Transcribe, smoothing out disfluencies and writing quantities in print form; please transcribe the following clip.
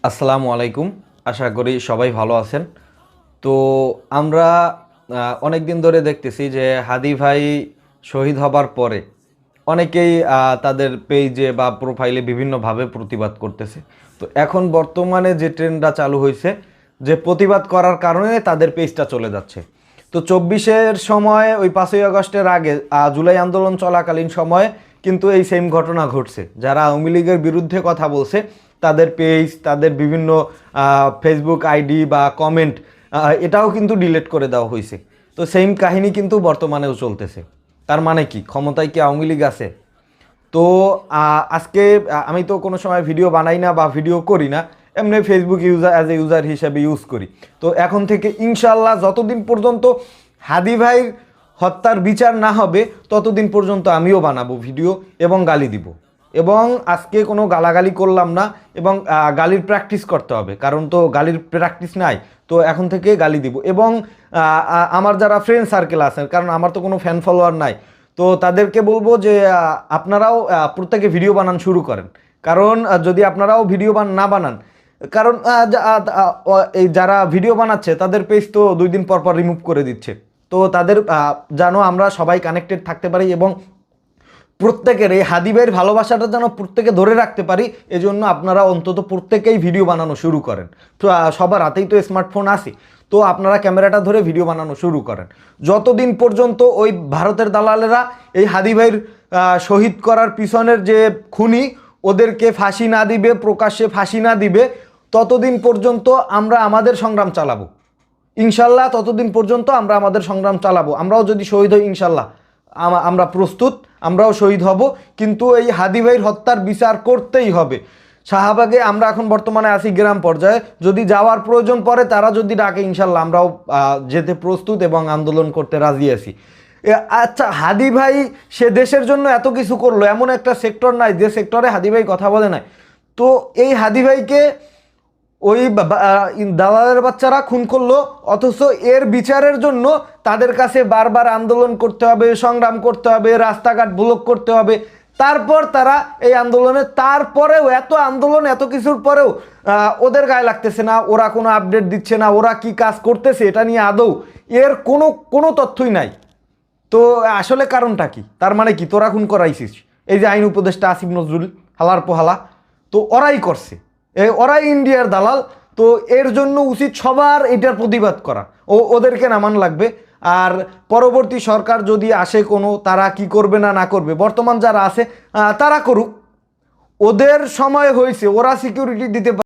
আসসালামু আলাইকুম। আশা করি সবাই ভালো আছেন। তো আমরা অনেক দিন ধরে দেখতেছি যে হাদি ভাই শহীদ হবার পরে অনেকেই তাদের পেজে বা প্রোফাইলে বিভিন্নভাবে প্রতিবাদ করতেছে। তো এখন বর্তমানে যে ট্রেন্ডটা চালু হয়েছে যে প্রতিবাদ করার কারণে তাদের পেজটা চলে যাচ্ছে। তো ২৪-এর সময় ওই ৫ই আগস্টের আগে জুলাই আন্দোলন চলাকালীন সময়ে কিন্তু এই সেম ঘটনা ঘটছে। যারা আওয়ামী লীগের বিরুদ্ধে কথা বলছে তাদের পেজ, তাদের বিভিন্ন ফেসবুক আইডি বা কমেন্ট এটাও কিন্তু ডিলিট করে দেওয়া হয়েছে। তো সেম কাহিনী কিন্তু বর্তমানেও চলতেছে। তার মানে কি ক্ষমতায় কি আওয়ামী লীগ আছে? তো আজকে আমি তো কোনো সময় ভিডিও বানাই না বা ভিডিও করি না, এমনি Facebook user as a user হিসেবে ইউজ করি। তো এখন থেকে ইনশাল্লাহ যতদিন পর্যন্ত হাদি ভাইয়ের হত্যার বিচার না হবে ততদিন পর্যন্ত আমিও বানাবো ভিডিও এবং গালি দিব। এবং আজকে কোনো গালাগালি করলাম না, এবং গালির প্র্যাকটিস করতে হবে, কারণ তো গালির প্র্যাকটিস নাই। তো এখন থেকে গালি দিব। এবং আমার যারা ফ্রেন্ড সার্কেল আছেন, কারণ আমার তো কোনো ফ্যান ফলোয়ার নাই, তো তাদেরকে বলবো যে আপনারাও প্রত্যেকে ভিডিও বানান শুরু করেন। কারণ যদি আপনারাও ভিডিও না বানান, কারণ এই যারা ভিডিও বানাচ্ছে তাদের পেজ তো 2 দিন পর পর রিমুভ করে দিচ্ছে। তো তাদের যেন আমরা সবাই কানেক্টেড থাকতে পারি এবং প্রত্যেকের এই হাদি ভাইয়ের ভালোবাসাটা যেন প্রত্যেকে ধরে রাখতে পারি, এজন্য আপনারা অন্তত প্রত্যেকেই ভিডিও বানানো শুরু করেন। তো সবার হাতেই তো স্মার্টফোন আছে, তো আপনারা ক্যামেরাটা ধরে ভিডিও বানানো শুরু করেন। যতদিন পর্যন্ত ওই ভারতের দালালেরা এই হাদি ভাইয়ের শহীদ করার পিছনের যে খুনি, ওদেরকে ফাঁসি না দিবে, প্রকাশ্যে ফাঁসি না দিবে, ততদিন পর্যন্ত আমরা আমাদের সংগ্রাম চালাবো ইনশাল্লাহ। ততদিন পর্যন্ত আমরা আমাদের সংগ্রাম চালাবো। আমরাও যদি শহীদ হই ইনশাল্লাহ, আমরা প্রস্তুত, আমরাও শহীদ হব। কিন্তু এই হাদি ভাইয়ের হত্যার বিচার করতেই হবে। শাহবাগে আমরা এখন বর্তমানে আছি গ্রাম পর্যায়ে, যদি যাওয়ার প্রয়োজন পড়ে তারা যদি ডাকে ইনশাল্লাহ আমরাও যেতে প্রস্তুত এবং আন্দোলন করতে রাজি আছি। আচ্ছা, হাদি ভাই সে দেশের জন্য এত কিছু করলো, এমন একটা সেক্টর নাই যে সেক্টরে হাদি ভাই কথা বলে নাই। তো এই হাদি ভাইকে ওই দালালের বাচ্চারা খুন করলো, অথচ এর বিচারের জন্য তাদের কাছে বারবার আন্দোলন করতে হবে, সংগ্রাম করতে হবে, রাস্তাঘাট ব্লক করতে হবে। তারপর তারা এই আন্দোলনে, তারপরেও এত আন্দোলন এত কিছুর পরেও ওদের গায়ে লাগতেছে না, ওরা কোনো আপডেট দিচ্ছে না, ওরা কি কাজ করতেছে এটা নিয়ে আদৌ এর কোনো তথ্যই নাই। তো আসলে কারণটা কি? তার মানে কি তোরা খুন করাইছিস? এই যে আইন উপদেষ্টা আসিফ নজরুল, হালার পোহালা, তো ওরাই করছে, ওরাই ইন্ডিয়ার দালাল। তো এর জন্য উচিত সবার এটার প্রতিবাদ করা, ওদেরকে নামান লাগবে। আর পরবর্তী সরকার যদি আসে কোনো, তারা কি করবে না করবে, বর্তমান যারা আছে তারা করুক, ওদের সময় হয়েছে, ওরা সিকিউরিটি দিতে